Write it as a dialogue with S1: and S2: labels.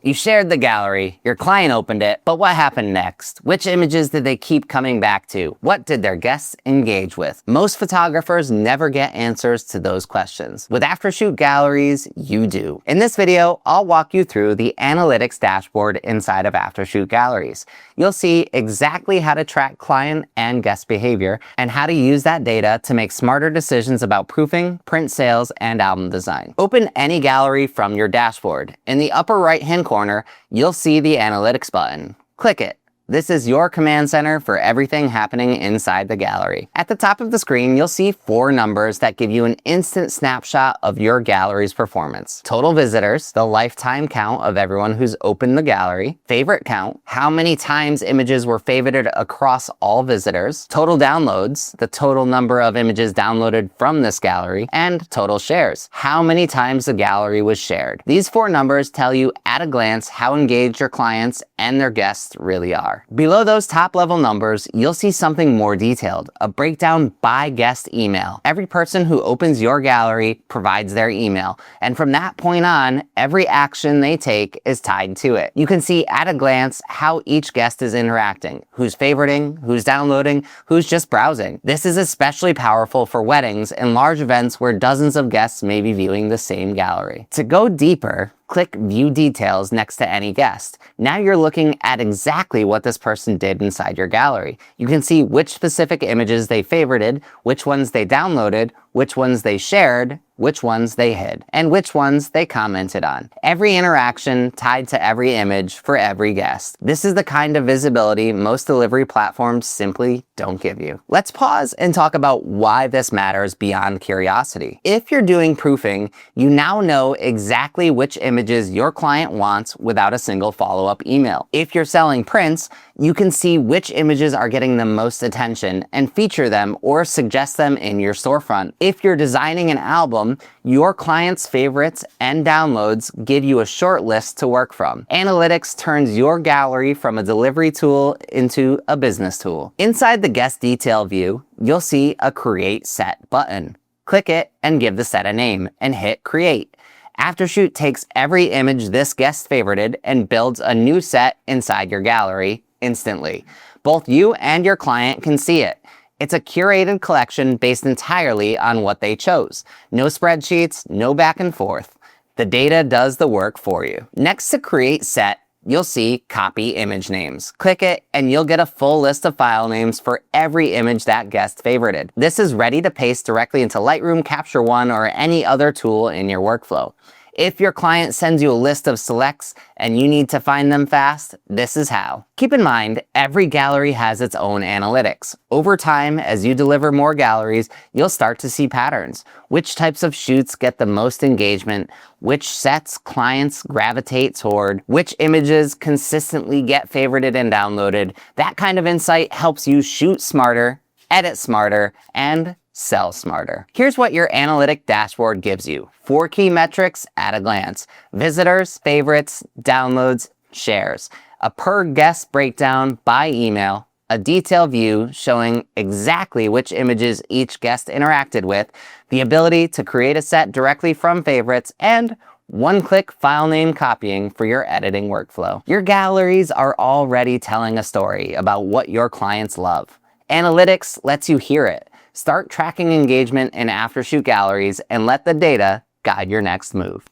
S1: You shared the gallery, your client opened it, but what happened next? Which images did they keep coming back to? What did their guests engage with? Most photographers never get answers to those questions. With Aftershoot Galleries, you do. In this video, I'll walk you through the analytics dashboard inside of Aftershoot Galleries. You'll see exactly how to track client and guest behavior and how to use that data to make smarter decisions about proofing, print sales, and album design. Open any gallery from your dashboard. In the upper right-hand corner, you'll see the Analytics button. Click it. This is your command center for everything happening inside the gallery. At the top of the screen, you'll see 4 numbers that give you an instant snapshot of your gallery's performance. Total visitors, the lifetime count of everyone who's opened the gallery, favorite count, how many times images were favorited across all visitors, total downloads, the total number of images downloaded from this gallery, and total shares, how many times the gallery was shared. These 4 numbers tell you at a glance how engaged your clients and their guests really are. Below those top level numbers, you'll see something more detailed, a breakdown by guest email. Every person who opens your gallery provides their email, and from that point on, every action they take is tied to it. You can see at a glance how each guest is interacting, who's favoriting, who's downloading, who's just browsing. This is especially powerful for weddings and large events where dozens of guests may be viewing the same gallery. To go deeper, click View Details next to any guest. Now you're looking at exactly what this person did inside your gallery. You can see which specific images they favorited, which ones they downloaded, which ones they shared, which ones they hid, and which ones they commented on. Every interaction tied to every image for every guest. This is the kind of visibility most delivery platforms simply don't give you. Let's pause and talk about why this matters beyond curiosity. If you're doing proofing, you now know exactly which images your client wants without a single follow-up email. If you're selling prints, you can see which images are getting the most attention and feature them or suggest them in your storefront. If you're designing an album, your client's favorites and downloads give you a short list to work from. Analytics turns your gallery from a delivery tool into a business tool. Inside the guest detail view, you'll see a Create Set button. Click it and give the set a name and hit Create. Aftershoot takes every image this guest favorited and builds a new set inside your gallery instantly. Both you and your client can see it. It's a curated collection based entirely on what they chose. No spreadsheets, no back and forth. The data does the work for you. Next to Create Set, you'll see Copy Image Names. Click it and you'll get a full list of file names for every image that guest favorited. This is ready to paste directly into Lightroom, Capture One, or any other tool in your workflow. If your client sends you a list of selects and you need to find them fast, this is how. Keep in mind, every gallery has its own analytics. Over time, as you deliver more galleries, you'll start to see patterns. Which types of shoots get the most engagement, which sets clients gravitate toward, which images consistently get favorited and downloaded. That kind of insight helps you shoot smarter, edit smarter, and sell smarter. Here's what your analytic dashboard gives you. 4 key metrics at a glance: visitors, favorites, downloads, shares, a per guest breakdown by email, a detailed view showing exactly which images each guest interacted with, the ability to create a set directly from favorites, and one-click file name copying for your editing workflow. Your galleries are already telling a story about what your clients love. Analytics lets you hear it. Start tracking engagement in Aftershoot Galleries and let the data guide your next move.